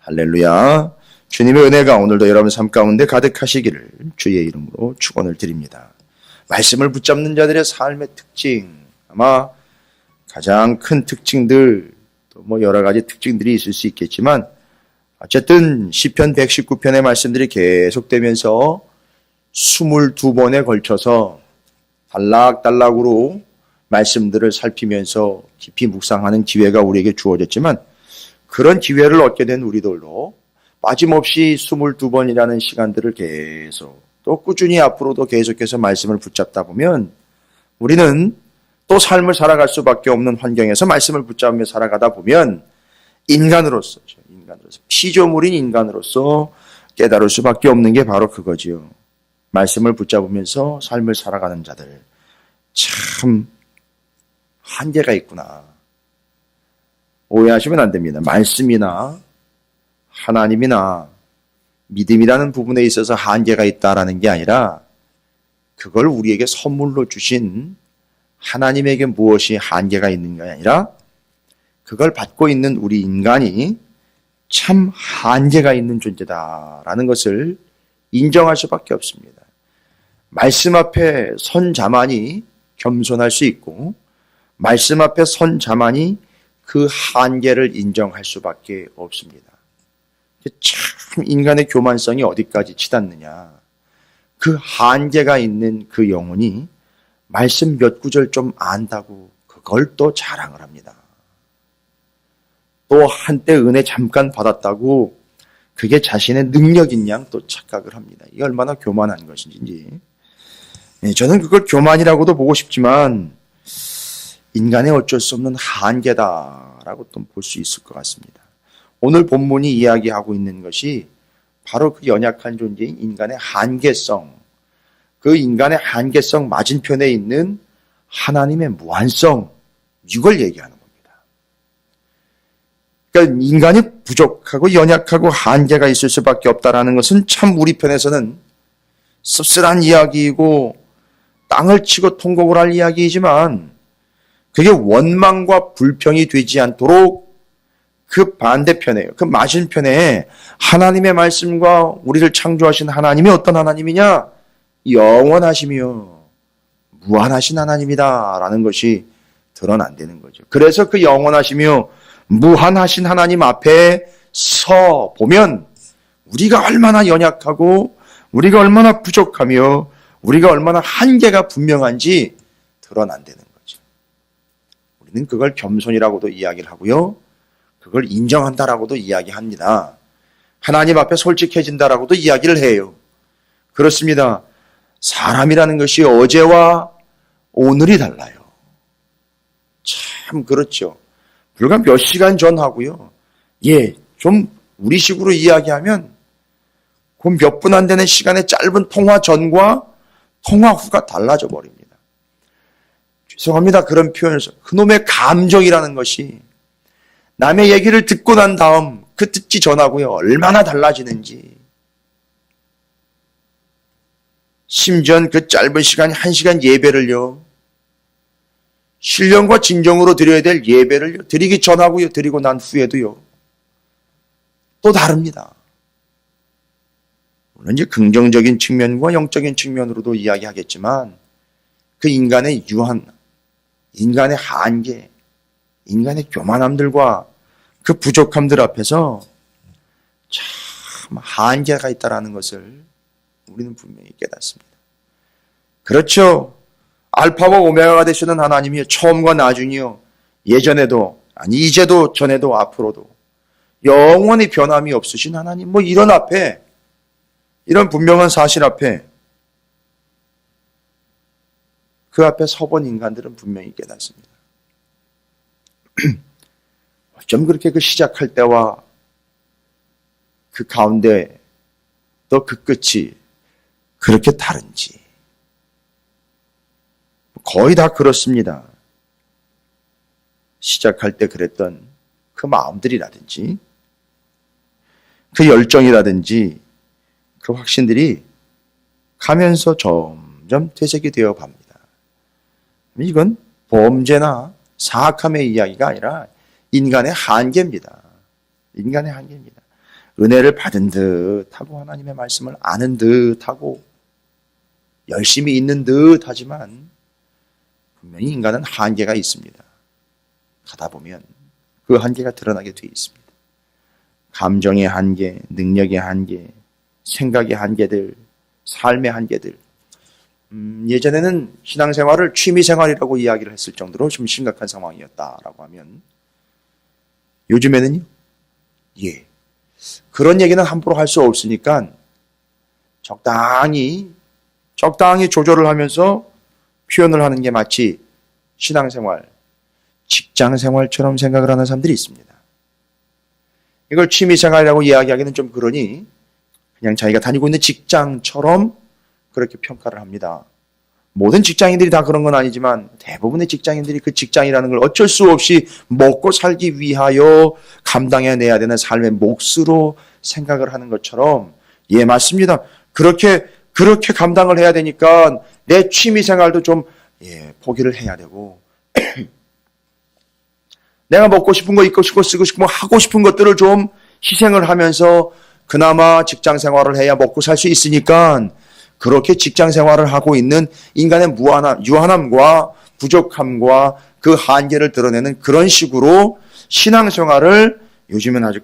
할렐루야. 주님의 은혜가 오늘도 여러분 삶 가운데 가득하시기를 주의 이름으로 축원을 드립니다. 말씀을 붙잡는 자들의 삶의 특징, 아마 가장 큰 특징들, 또 뭐 여러 가지 특징들이 있을 수 있겠지만 어쨌든 시편 119편의 말씀들이 계속되면서 22번에 걸쳐서 단락단락으로 말씀들을 살피면서 깊이 묵상하는 기회가 우리에게 주어졌지만 그런 기회를 얻게 된 우리들도 빠짐없이 22번이라는 시간들을 계속 또 꾸준히 앞으로도 계속해서 말씀을 붙잡다 보면 우리는 또 삶을 살아갈 수밖에 없는 환경에서 말씀을 붙잡으며 살아가다 보면 인간으로서 피조물인 인간으로서 깨달을 수밖에 없는 게 바로 그거지요. 말씀을 붙잡으면서 삶을 살아가는 자들 참 한계가 있구나. 오해하시면 안 됩니다. 말씀이나 하나님이나 믿음이라는 부분에 있어서 한계가 있다라는 게 아니라 그걸 우리에게 선물로 주신 하나님에게 무엇이 한계가 있는가 아니라 그걸 받고 있는 우리 인간이 참 한계가 있는 존재다라는 것을 인정할 수밖에 없습니다. 말씀 앞에 선 자만이 겸손할 수 있고 말씀 앞에 선 자만이 그 한계를 인정할 수밖에 없습니다. 참 인간의 교만성이 어디까지 치닫느냐. 그 한계가 있는 그 영혼이 말씀 몇 구절 좀 안다고 그걸 또 자랑을 합니다. 또 한때 은혜 잠깐 받았다고 그게 자신의 능력인 양 또 착각을 합니다. 이게 얼마나 교만한 것인지. 저는 그걸 교만이라고도 보고 싶지만 인간의 어쩔 수 없는 한계다라고 또 볼 수 있을 것 같습니다. 오늘 본문이 이야기하고 있는 것이 바로 그 연약한 존재인 인간의 한계성, 그 인간의 한계성 맞은편에 있는 하나님의 무한성, 이걸 얘기하는 겁니다. 그러니까 인간이 부족하고 연약하고 한계가 있을 수밖에 없다라는 것은 참 우리 편에서는 씁쓸한 이야기이고 땅을 치고 통곡을 할 이야기이지만 그게 원망과 불평이 되지 않도록 그 반대편에요. 그 맞은편에 하나님의 말씀과 우리를 창조하신 하나님이 어떤 하나님이냐? 영원하시며 무한하신 하나님이다라는 것이 드러난다는 거죠. 그래서 그 영원하시며 무한하신 하나님 앞에 서 보면 우리가 얼마나 연약하고 우리가 얼마나 부족하며 우리가 얼마나 한계가 분명한지 드러난다는 거죠. 우리는 그걸 겸손이라고도 이야기를 하고요. 그걸 인정한다라고도 이야기합니다. 하나님 앞에 솔직해진다라고도 이야기를 해요. 그렇습니다. 사람이라는 것이 어제와 오늘이 달라요. 참 그렇죠. 불과 몇 시간 전하고요. 좀 우리식으로 이야기하면 그 몇 분 안 되는 시간의 짧은 통화 전과 통화 후가 달라져 버립니다. 죄송합니다. 그런 표현에서 그놈의 감정이라는 것이 남의 얘기를 듣고 난 다음 그 듣기 전하고요. 얼마나 달라지는지. 심지어 그 짧은 시간 1시간 예배를요. 신령과 진정으로 드려야 될 예배를 드리기 전하고요. 드리고 난 후에도요. 또 다릅니다. 물론 이제 긍정적인 측면과 영적인 측면으로도 이야기하겠지만 그 인간의 유한, 인간의 한계, 인간의 교만함들과 그 부족함들 앞에서 참 한계가 있다는 것을 우리는 분명히 깨닫습니다. 그렇죠. 알파와 오메가가 되시는 하나님이요. 처음과 나중이요. 예전에도, 아니 이제도 전에도 앞으로도 영원히 변함이 없으신 하나님. 이런 앞에, 이런 분명한 사실 앞에 그 앞에 서본 인간들은 분명히 깨닫습니다. 어쩜 그렇게 그 시작할 때와 그 가운데 또 그 끝이 그렇게 다른지. 거의 다 그렇습니다. 시작할 때 그랬던 그 마음들이라든지 그 열정이라든지 그 확신들이 가면서 점점 퇴색이 되어 갑니다. 이건 범죄나 사악함의 이야기가 아니라 인간의 한계입니다. 인간의 한계입니다. 은혜를 받은 듯하고 하나님의 말씀을 아는 듯하고 열심히 있는 듯하지만 분명히 인간은 한계가 있습니다. 가다 보면 그 한계가 드러나게 되어 있습니다. 감정의 한계, 능력의 한계, 생각의 한계들, 삶의 한계들. 예전에는 신앙생활을 취미생활이라고 이야기를 했을 정도로 좀 심각한 상황이었다라고 하면 요즘에는요, 그런 얘기는 함부로 할 수 없으니까 적당히 조절을 하면서 표현을 하는 게 마치 신앙생활, 직장생활처럼 생각을 하는 사람들이 있습니다. 이걸 취미생활이라고 이야기하기는 좀 그러니 그냥 자기가 다니고 있는 직장처럼 그렇게 평가를 합니다. 모든 직장인들이 다 그런 건 아니지만 대부분의 직장인들이 그 직장이라는 걸 어쩔 수 없이 먹고 살기 위하여 감당해내야 되는 삶의 몫으로 생각을 하는 것처럼 맞습니다. 그렇게 감당을 해야 되니까 내 취미생활도 좀 포기를 해야 되고 내가 먹고 싶은 거, 입고 싶고 쓰고 싶고 하고 싶은 것들을 좀 희생을 하면서 그나마 직장 생활을 해야 먹고 살 수 있으니까 그렇게 직장 생활을 하고 있는 인간의 유한함과 부족함과 그 한계를 드러내는 그런 식으로 신앙생활을 요즘은 아주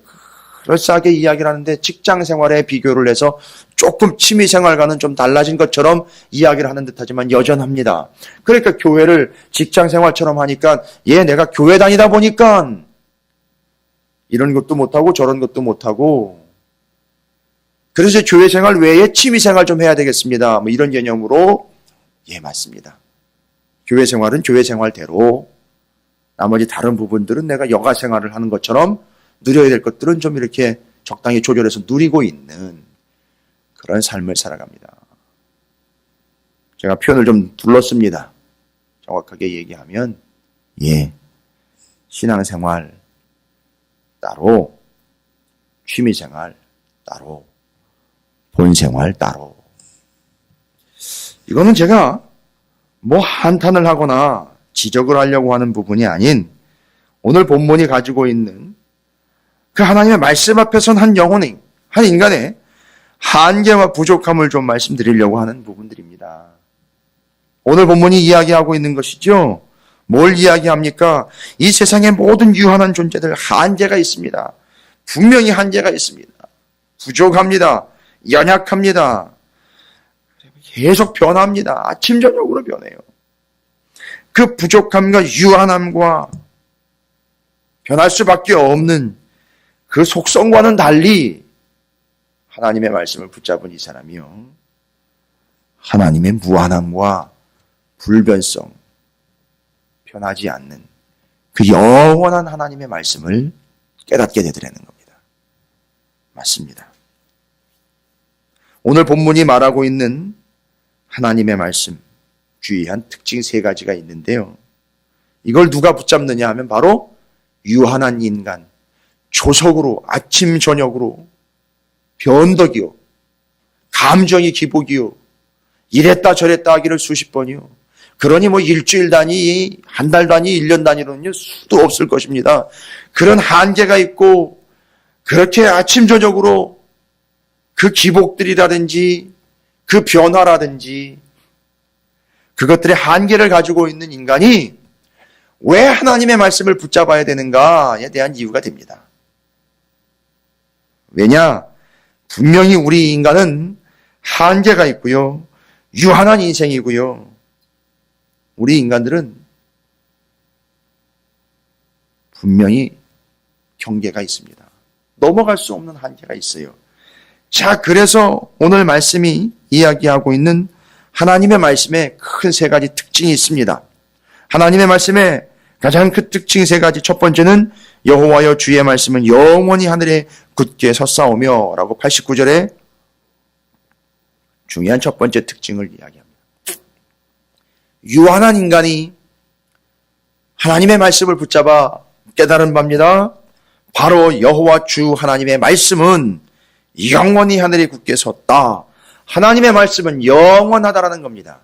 그럴싸하게 이야기를 하는데 직장 생활에 비교를 해서 조금 취미생활과는 좀 달라진 것처럼 이야기를 하는 듯하지만 여전합니다. 그러니까 교회를 직장 생활처럼 하니까 내가 교회 다니다 보니까 이런 것도 못하고 저런 것도 못하고 그래서 교회 생활 외에 취미 생활 좀 해야 되겠습니다. 이런 개념으로 맞습니다. 교회 생활은 교회 생활대로 나머지 다른 부분들은 내가 여가 생활을 하는 것처럼 누려야 될 것들은 좀 이렇게 적당히 조절해서 누리고 있는 그런 삶을 살아갑니다. 제가 표현을 좀 둘렀습니다. 정확하게 얘기하면 신앙생활 따로, 취미생활 따로, 본생활 따로. 이거는 제가 한탄을 하거나 지적을 하려고 하는 부분이 아닌 오늘 본문이 가지고 있는 그 하나님의 말씀 앞에선 한 영혼의, 한 인간의 한계와 부족함을 좀 말씀드리려고 하는 부분들입니다. 오늘 본문이 이야기하고 있는 것이죠. 뭘 이야기합니까? 이 세상의 모든 유한한 존재들 한계가 있습니다. 분명히 한계가 있습니다. 부족합니다. 연약합니다. 계속 변합니다. 아침 저녁으로 변해요. 그 부족함과 유한함과 변할 수밖에 없는 그 속성과는 달리 하나님의 말씀을 붙잡은 이 사람이요, 하나님의 무한함과 불변성, 변하지 않는 그 영원한 하나님의 말씀을 깨닫게 되더라는 겁니다. 맞습니다. 오늘 본문이 말하고 있는 하나님의 말씀, 주의한 특징 3가지가 있는데요. 이걸 누가 붙잡느냐 하면 바로 유한한 인간, 조석으로 아침 저녁으로 변덕이요, 감정이 기복이요, 이랬다 저랬다 하기를 수십 번이요. 그러니 일주일 단위, 한 달 단위, 1년 단위로는요 수도 없을 것입니다. 그런 한계가 있고 그렇게 아침 저녁으로 그 기복들이라든지 그 변화라든지 그것들의 한계를 가지고 있는 인간이 왜 하나님의 말씀을 붙잡아야 되는가에 대한 이유가 됩니다. 왜냐? 분명히 우리 인간은 한계가 있고요, 유한한 인생이고요, 우리 인간들은 분명히 경계가 있습니다. 넘어갈 수 없는 한계가 있어요. 자, 그래서 오늘 말씀이 이야기하고 있는 하나님의 말씀에 큰 3가지 특징이 있습니다. 하나님의 말씀에 가장 큰 특징 3가지. 첫 번째는 여호와여 주의 말씀은 영원히 하늘에 굳게 섰사오며 라고 89절에 중요한 첫 번째 특징을 이야기합니다. 유한한 인간이 하나님의 말씀을 붙잡아 깨달은 바입니다. 바로 여호와 주 하나님의 말씀은 영원히 하늘에 굳게 섰다. 하나님의 말씀은 영원하다라는 겁니다.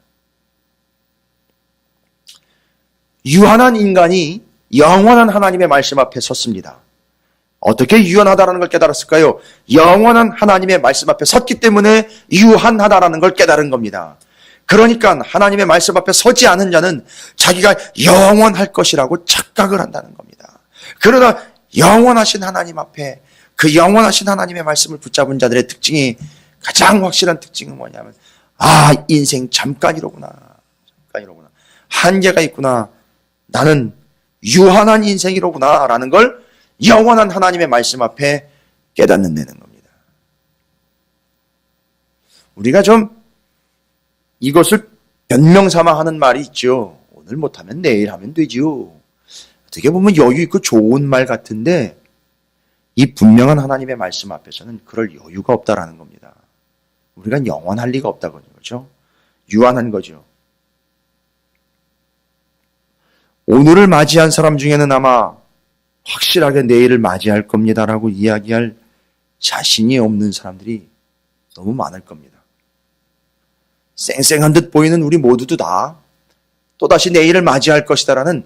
유한한 인간이 영원한 하나님의 말씀 앞에 섰습니다. 어떻게 유한하다라는 걸 깨달았을까요? 영원한 하나님의 말씀 앞에 섰기 때문에 유한하다라는 걸 깨달은 겁니다. 그러니까 하나님의 말씀 앞에 서지 않은 자는 자기가 영원할 것이라고 착각을 한다는 겁니다. 그러나 영원하신 하나님 앞에 그 영원하신 하나님의 말씀을 붙잡은 자들의 특징이, 가장 확실한 특징은 뭐냐면, 인생 잠깐이로구나. 한계가 있구나. 나는 유한한 인생이로구나 라는 걸 영원한 하나님의 말씀 앞에 깨닫는다는 겁니다. 우리가 좀 이것을 변명삼아 하는 말이 있죠. 오늘 못하면 내일 하면 되지요. 어떻게 보면 여유 있고 좋은 말 같은데 이 분명한 하나님의 말씀 앞에서는 그럴 여유가 없다라는 겁니다. 우리가 영원할 리가 없다는 거죠. 유한한 거죠. 오늘을 맞이한 사람 중에는 아마 확실하게 내일을 맞이할 겁니다라고 이야기할 자신이 없는 사람들이 너무 많을 겁니다. 쌩쌩한 듯 보이는 우리 모두도 다 또다시 내일을 맞이할 것이다라는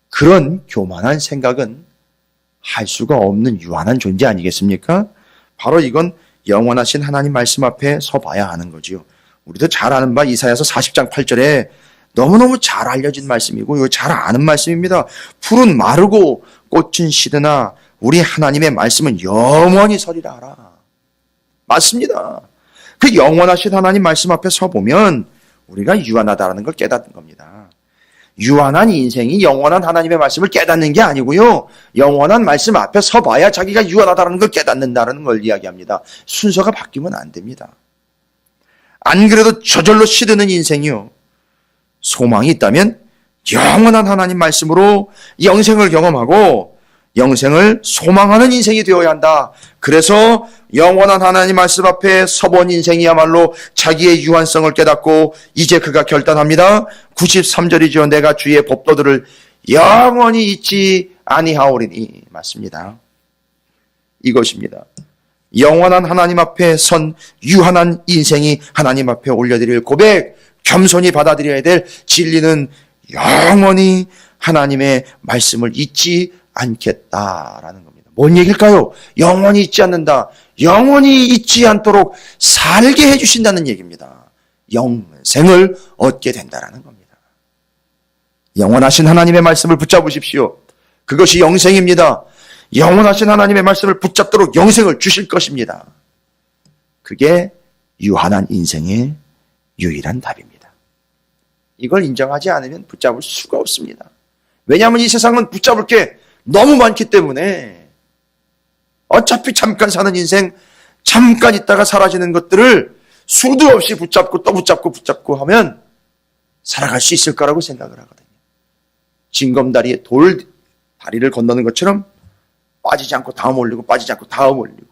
그런 교만한 생각은 할 수가 없는 유한한 존재 아니겠습니까? 바로 이건 영원하신 하나님 말씀 앞에 서봐야 하는 거지요. 우리도 잘 아는 바 이사야서 40장 8절에 너무너무 잘 알려진 말씀이고 이거 잘 아는 말씀입니다. 풀은 마르고 꽃은 시드나 우리 하나님의 말씀은 영원히 서리라 하라. 맞습니다. 그 영원하신 하나님 말씀 앞에 서보면 우리가 유한하다는 걸 깨닫는 겁니다. 유한한 인생이 영원한 하나님의 말씀을 깨닫는 게 아니고요. 영원한 말씀 앞에 서봐야 자기가 유한하다는 걸 깨닫는다는 걸 이야기합니다. 순서가 바뀌면 안 됩니다. 안 그래도 저절로 시드는 인생이요. 소망이 있다면 영원한 하나님 말씀으로 영생을 경험하고 영생을 소망하는 인생이 되어야 한다. 그래서 영원한 하나님 말씀 앞에 서본 인생이야말로 자기의 유한성을 깨닫고 이제 그가 결단합니다. 93절이죠. 내가 주의 법도들을 영원히 잊지 아니하오리니. 맞습니다. 이것입니다. 영원한 하나님 앞에 선 유한한 인생이 하나님 앞에 올려드릴 고백, 겸손히 받아들여야 될 진리는 영원히 하나님의 말씀을 잊지 않겠다라는 겁니다. 뭔 얘기일까요? 영원히 잊지 않는다. 영원히 잊지 않도록 살게 해주신다는 얘기입니다. 영생을 얻게 된다라는 겁니다. 영원하신 하나님의 말씀을 붙잡으십시오. 그것이 영생입니다. 영원하신 하나님의 말씀을 붙잡도록 영생을 주실 것입니다. 그게 유한한 인생의 유일한 답입니다. 이걸 인정하지 않으면 붙잡을 수가 없습니다. 왜냐하면 이 세상은 붙잡을 게 너무 많기 때문에 어차피 잠깐 사는 인생, 잠깐 있다가 사라지는 것들을 수도 없이 붙잡고 또 붙잡고 하면 살아갈 수 있을 거라고 생각을 하거든요. 징검다리에 다리를 건너는 것처럼 빠지지 않고 다음 올리고 빠지지 않고 다음 올리고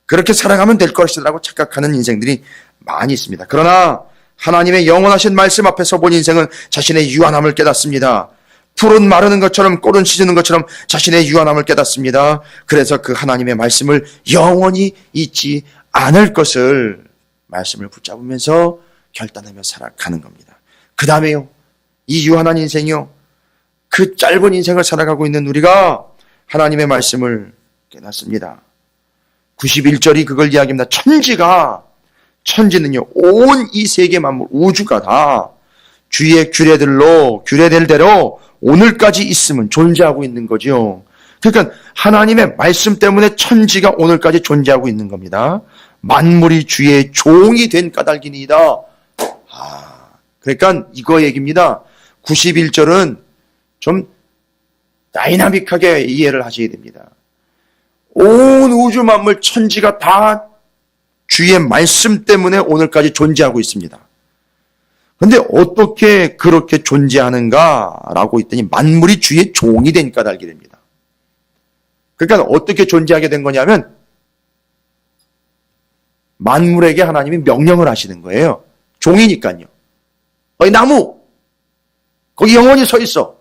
그렇게 살아가면 될 것이라고 착각하는 인생들이 많이 있습니다. 그러나 하나님의 영원하신 말씀 앞에서 본 인생은 자신의 유한함을 깨닫습니다. 풀은 마르는 것처럼 꽃은 시드는 것처럼 자신의 유한함을 깨닫습니다. 그래서 그 하나님의 말씀을 영원히 잊지 않을 것을 말씀을 붙잡으면서 결단하며 살아가는 겁니다. 그 다음에요. 이 유한한 인생이요. 그 짧은 인생을 살아가고 있는 우리가 하나님의 말씀을 깨닫습니다. 91절이 그걸 이야기합니다. 천지는요, 온 이 세계 만물, 우주가 다 주의 규례될 대로 오늘까지 있으면 존재하고 있는 거죠. 그러니까 하나님의 말씀 때문에 천지가 오늘까지 존재하고 있는 겁니다. 만물이 주의 종이 된 까닭이니이다. 그러니까 이거 얘기입니다. 91절은 좀 다이나믹하게 이해를 하셔야 됩니다. 온 우주 만물 천지가 다 주의 말씀 때문에 오늘까지 존재하고 있습니다. 그런데 어떻게 그렇게 존재하는가라고 했더니 만물이 주의 종이 된 까닭이 됩니다. 그러니까 어떻게 존재하게 된 거냐면 만물에게 하나님이 명령을 하시는 거예요. 종이니까요. 어이 나무 거기 영원히 서 있어.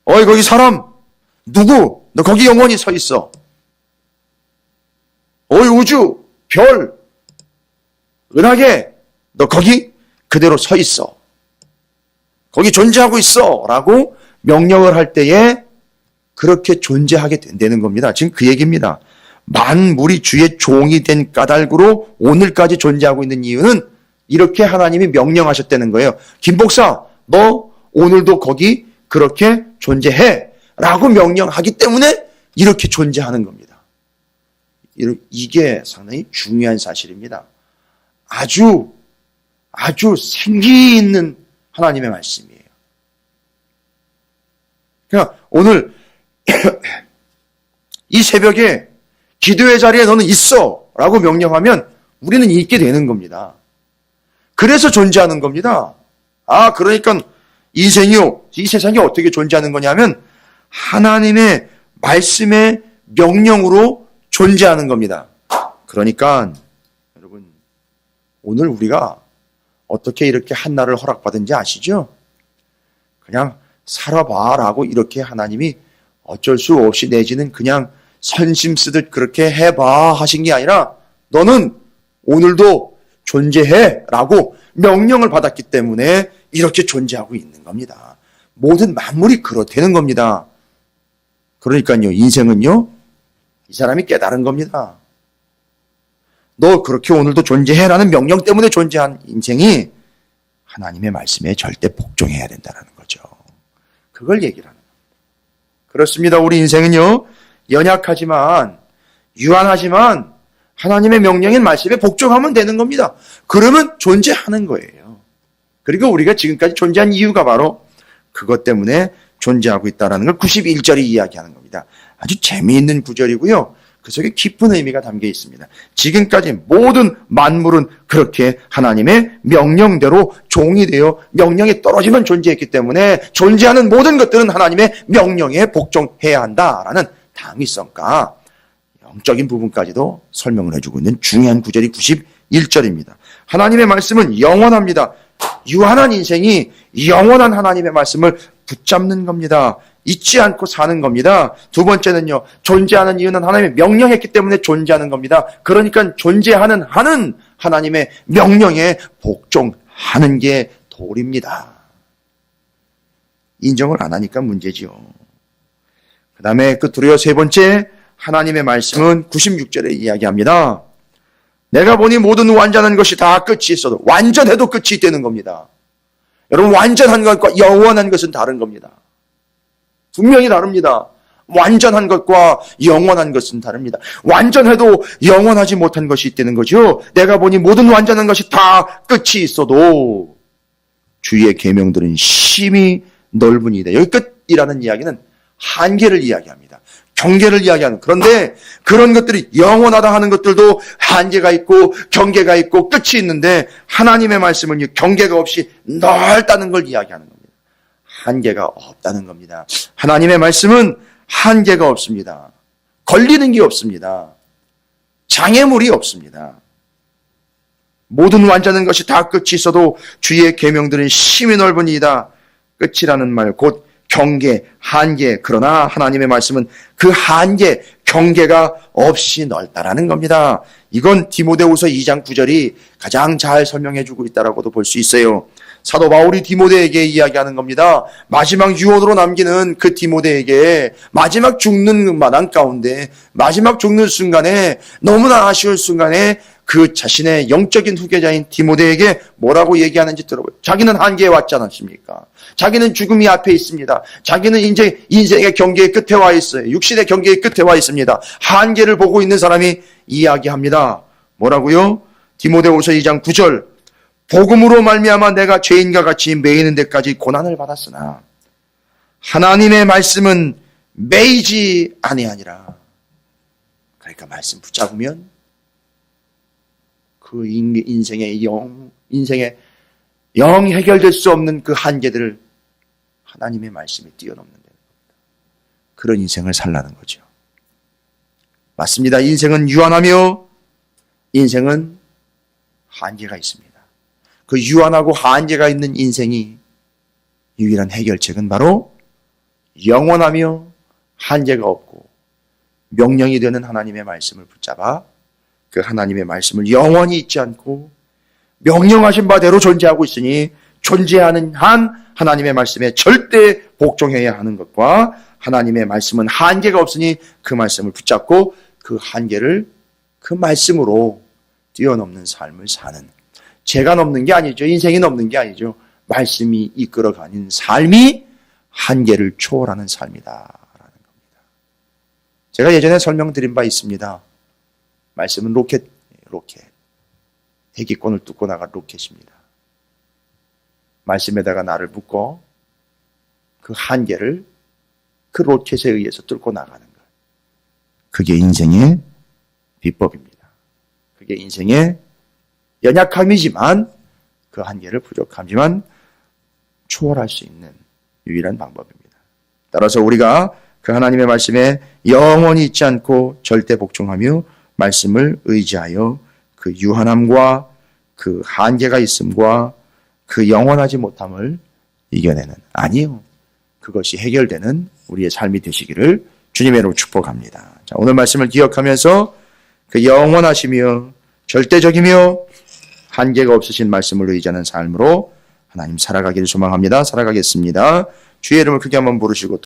어이 거기 사람 누구 너 거기 영원히 서 있어. 어이 우주 별 은하계 너 거기 그대로 서 있어. 거기 존재하고 있어 라고 명령을 할 때에 그렇게 존재하게 된다는 겁니다. 지금 그 얘기입니다. 만물이 주의 종이 된 까닭으로 오늘까지 존재하고 있는 이유는 이렇게 하나님이 명령하셨다는 거예요. 김 목사, 너 오늘도 거기 그렇게 존재해 라고 명령하기 때문에 이렇게 존재하는 겁니다. 이게 상당히 중요한 사실입니다. 아주 생기 있는 하나님의 말씀이에요. 그러니까 오늘 이 새벽에 기도의 자리에 너는 있어 라고 명령하면 우리는 있게 되는 겁니다. 그래서 존재하는 겁니다. 그러니까 인생이요, 이 세상이 어떻게 존재하는 거냐면 하나님의 말씀의 명령으로 존재하는 겁니다. 그러니까 여러분, 오늘 우리가 어떻게 이렇게 한날을 허락받은지 아시죠? 그냥 살아봐라고 이렇게 하나님이 어쩔 수 없이 내지는 그냥 선심 쓰듯 그렇게 해봐 하신 게 아니라 너는 오늘도 존재해라고 명령을 받았기 때문에 이렇게 존재하고 있는 겁니다. 모든 만물이 그렇다는 겁니다. 그러니까요, 인생은요, 이 사람이 깨달은 겁니다. 너 그렇게 오늘도 존재해라는 명령 때문에 존재한 인생이 하나님의 말씀에 절대 복종해야 된다는 거죠. 그걸 얘기를 하는 겁니다. 그렇습니다. 우리 인생은요, 연약하지만 유한하지만 하나님의 명령인 말씀에 복종하면 되는 겁니다. 그러면 존재하는 거예요. 그리고 우리가 지금까지 존재한 이유가 바로 그것 때문에 존재하고 있다는 걸 91절이 이야기하는 겁니다. 아주 재미있는 구절이고요. 그 속에 깊은 의미가 담겨 있습니다. 지금까지 모든 만물은 그렇게 하나님의 명령대로 종이 되어 명령에 떨어지면 존재했기 때문에 존재하는 모든 것들은 하나님의 명령에 복종해야 한다라는 당위성과 영적인 부분까지도 설명을 해주고 있는 중요한 구절이 91절입니다. 하나님의 말씀은 영원합니다. 유한한 인생이 영원한 하나님의 말씀을 붙잡는 겁니다. 잊지 않고 사는 겁니다. 두 번째는요, 존재하는 이유는 하나님의 명령했기 때문에 존재하는 겁니다. 그러니까 존재하는 하는 하나님의 명령에 복종하는 게 도리입니다. 인정을 안 하니까 문제지요. 그 다음에 끝으로요, 세 번째, 하나님의 말씀은 96절에 이야기합니다. 내가 보니 모든 완전한 것이 다 끝이 있어도 완전해도 끝이 있다는 겁니다. 여러분, 완전한 것과 영원한 것은 다른 겁니다. 분명히 다릅니다. 완전한 것과 영원한 것은 다릅니다. 완전해도 영원하지 못한 것이 있다는 거죠. 내가 보니 모든 완전한 것이 다 끝이 있어도 주의 계명들은 심히 넓으니이다. 여기 끝이라는 이야기는 한계를 이야기합니다. 경계를 이야기하는. 그런데 그런 것들이 영원하다 하는 것들도 한계가 있고 경계가 있고 끝이 있는데 하나님의 말씀은 경계가 없이 넓다는 걸 이야기하는 겁니다. 한계가 없다는 겁니다. 하나님의 말씀은 한계가 없습니다. 걸리는 게 없습니다. 장애물이 없습니다. 모든 완전한 것이 다 끝이 있어도 주의 계명들은 심히 넓으니이다. 끝이라는 말, 곧 경계, 한계. 그러나 하나님의 말씀은 그 한계, 경계가 없이 넓다라는 겁니다. 이건 디모데후서 2장 9절이 가장 잘 설명해주고 있다라고도 볼 수 있어요. 사도 바울이 디모데에게 이야기하는 겁니다. 마지막 유언으로 남기는 그 디모데에게 마지막 죽는 마당 가운데 마지막 죽는 순간에 너무나 아쉬울 순간에 그 자신의 영적인 후계자인 디모데에게 뭐라고 얘기하는지 들어보세요. 자기는 한계에 왔지 않습니까? 자기는 죽음이 앞에 있습니다. 자기는 이제 인생의 경계의 끝에 와 있어요. 육신의 경계의 끝에 와 있습니다. 한계를 보고 있는 사람이 이야기합니다. 뭐라고요? 디모데후서 2장 9절. 복음으로 말미암아 내가 죄인과 같이 매이는 데까지 고난을 받았으나 하나님의 말씀은 매이지 아니하니라. 그러니까 말씀 붙잡으면 그 인생의 영 해결될 수 없는 그 한계들을 하나님의 말씀이 뛰어넘는 겁니다. 그런 인생을 살라는 거죠. 맞습니다. 인생은 유한하며 인생은 한계가 있습니다. 그 유한하고 한계가 있는 인생이 유일한 해결책은 바로 영원하며 한계가 없고 명령이 되는 하나님의 말씀을 붙잡아 그 하나님의 말씀을 영원히 잊지 않고 명령하신 바대로 존재하고 있으니 존재하는 한 하나님의 말씀에 절대 복종해야 하는 것과 하나님의 말씀은 한계가 없으니 그 말씀을 붙잡고 그 한계를 그 말씀으로 뛰어넘는 삶을 사는, 제가 넘는 게 아니죠. 인생이 넘는 게 아니죠. 말씀이 이끌어가는 삶이 한계를 초월하는 삶이다라는 겁니다. 제가 예전에 설명드린 바 있습니다. 말씀은 로켓. 대기권을 뚫고 나갈 로켓입니다. 말씀에다가 나를 묶고 그 한계를 그 로켓에 의해서 뚫고 나가는 것. 그게 인생의 비법입니다. 그게 인생의 연약함이지만 그 한계를 부족함이지만 초월할 수 있는 유일한 방법입니다. 따라서 우리가 그 하나님의 말씀에 영원히 잊지 않고 절대 복종하며 말씀을 의지하여 그 유한함과 그 한계가 있음과 그 영원하지 못함을 이겨내는, 아니요, 그것이 해결되는 우리의 삶이 되시기를 주님의 이름으로 축복합니다. 자, 오늘 말씀을 기억하면서 그 영원하시며 절대적이며 한계가 없으신 말씀을 의지하는 삶으로 하나님 살아가기를 소망합니다. 살아가겠습니다. 주의 이름을 크게 한번 부르시고